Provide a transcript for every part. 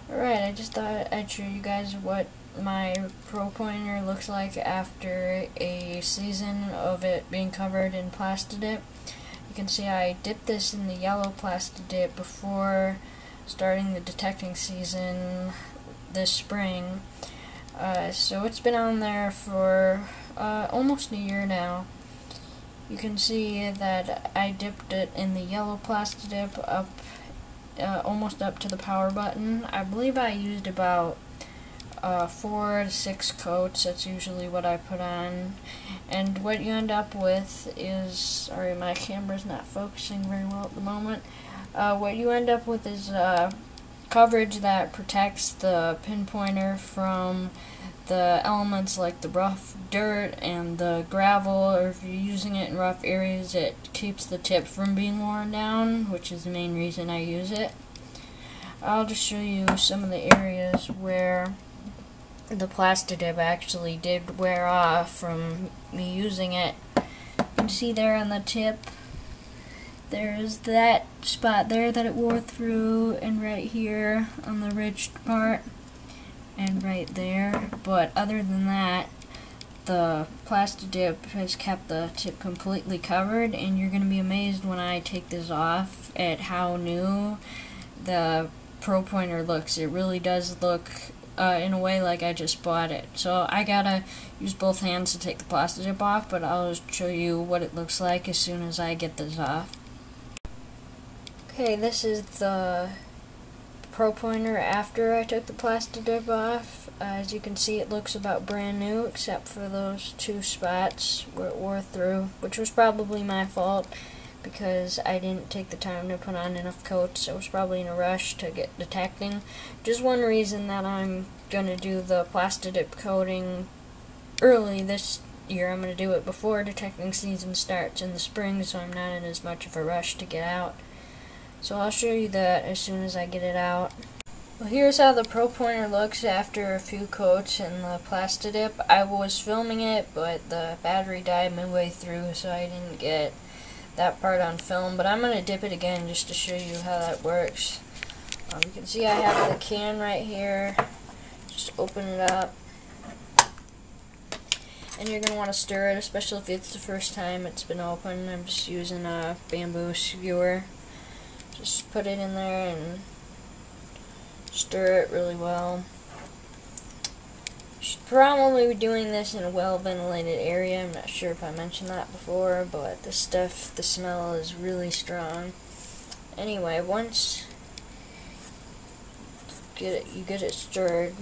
Alright, I just thought I'd show you guys what my Pro Pointer looks like after a season of it being covered in PlastiDip. You can see I dipped this in the yellow PlastiDip before starting the detecting season this spring. So it's been on there for almost a year now. You can see that I dipped it in the yellow PlastiDip up almost up to the power button. I believe I used about 4 to 6 coats. That's usually what I put on. And what you end up with is, sorry, my camera's not focusing very well at the moment. What you end up with is coverage that protects the pinpointer from the elements like the rough dirt and the gravel, or if you're using it in rough areas, it keeps the tip from being worn down, which is the main reason I use it. I'll just show you some of the areas where the PlastiDip actually did wear off from me using it. You can see there on the tip, there's that spot there that it wore through, and right here on the ridged part, and right there. But other than that, the PlastiDip has kept the tip completely covered, and you're going to be amazed when I take this off at how new the Pro Pointer looks. It really does look in a way like I just bought it. So I gotta use both hands to take the PlastiDip off, but I'll just show you what it looks like as soon as I get this off. Okay, this is the Pro Pointer after I took the PlastiDip off. As you can see, it looks about brand new except for those 2 spots where it wore through, which was probably my fault because I didn't take the time to put on enough coats. I was probably in a rush to get detecting. Just one reason that I'm going to do the PlastiDip coating early this year. I'm going to do it before detecting season starts in the spring, so I'm not in as much of a rush to get out. So I'll show you that as soon as I get it out. Well, here's how the Pro Pointer looks after a few coats in the PlastiDip. I was filming it, but the battery died midway through, so I didn't get that part on film. But I'm going to dip it again just to show you how that works. You can see I have the can right here. Just open it up. And you're going to want to stir it, especially if it's the first time it's been opened. I'm just using a bamboo skewer. Just put it in there and stir it really well. You should probably be doing this in a well-ventilated area. I'm not sure if I mentioned that before, but this stuff, the smell is really strong. Anyway, once you get it stirred,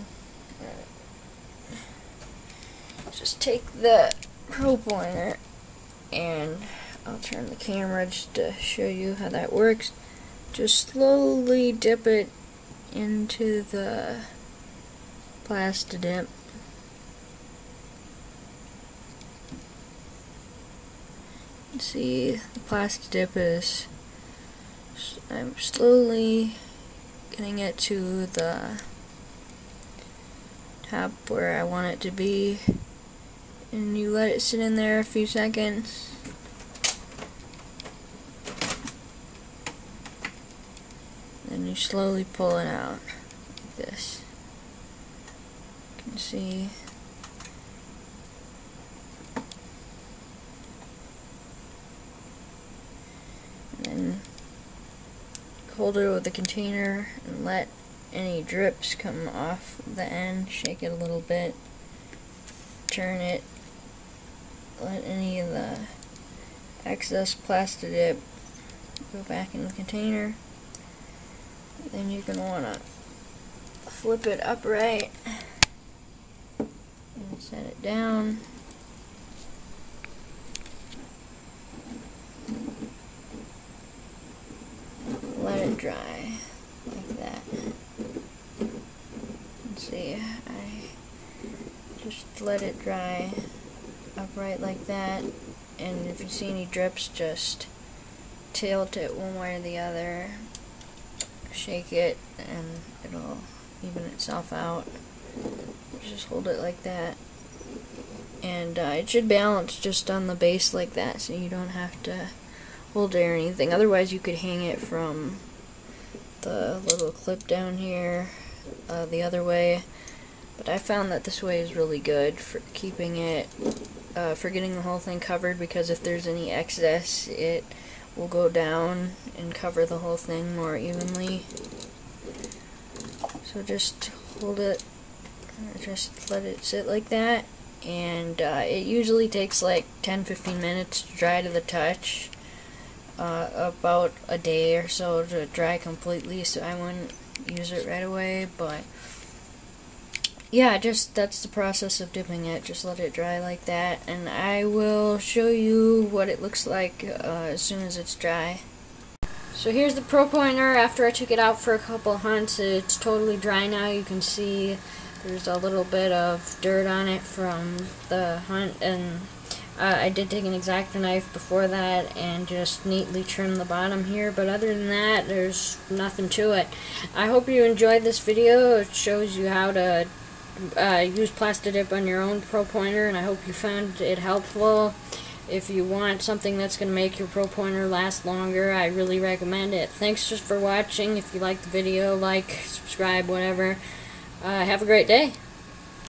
just take the Pro Pointer, and I'll turn the camera just to show you how that works. Just slowly dip it into the PlastiDip. See, the PlastiDip is, I'm slowly getting it to the top where I want it to be, and you let it sit in there a few seconds. And you slowly pull it out like this. You can see. And then hold it with the container and let any drips come off the end. Shake it a little bit. Turn it. Let any of the excess PlastiDip go back in the container. Then you're going to want to flip it upright and set it down. Let it dry like that. Let's see, I just let it dry upright like that, and if you see any drips, just tilt it one way or the other. Shake it and it'll even itself out. Just hold it like that, and it should balance just on the base like that, so you don't have to hold it or anything. Otherwise you could hang it from the little clip down here the other way, but I found that this way is really good for keeping it, for getting the whole thing covered, because if there's any excess, it will go down and cover the whole thing more evenly. So just hold it, just let it sit like that, and it usually takes like 10-15 minutes to dry to the touch, about a day or so to dry completely, so I wouldn't use it right away. But yeah, that's the process of dipping it. Just let it dry like that, and I will show you what it looks like as soon as it's dry. So here's the ProPointer after I took it out for a couple hunts. It's totally dry now. You can see there's a little bit of dirt on it from the hunt, and I did take an X-Acto knife before that and just neatly trim the bottom here, but other than that, there's nothing to it. I hope you enjoyed this video. It shows you how to use PlastiDip on your own ProPointer, and I hope you found it helpful. If you want something that's going to make your ProPointer last longer, I really recommend it. Thanks just for watching. If you liked the video, like, subscribe, whatever. Have a great day.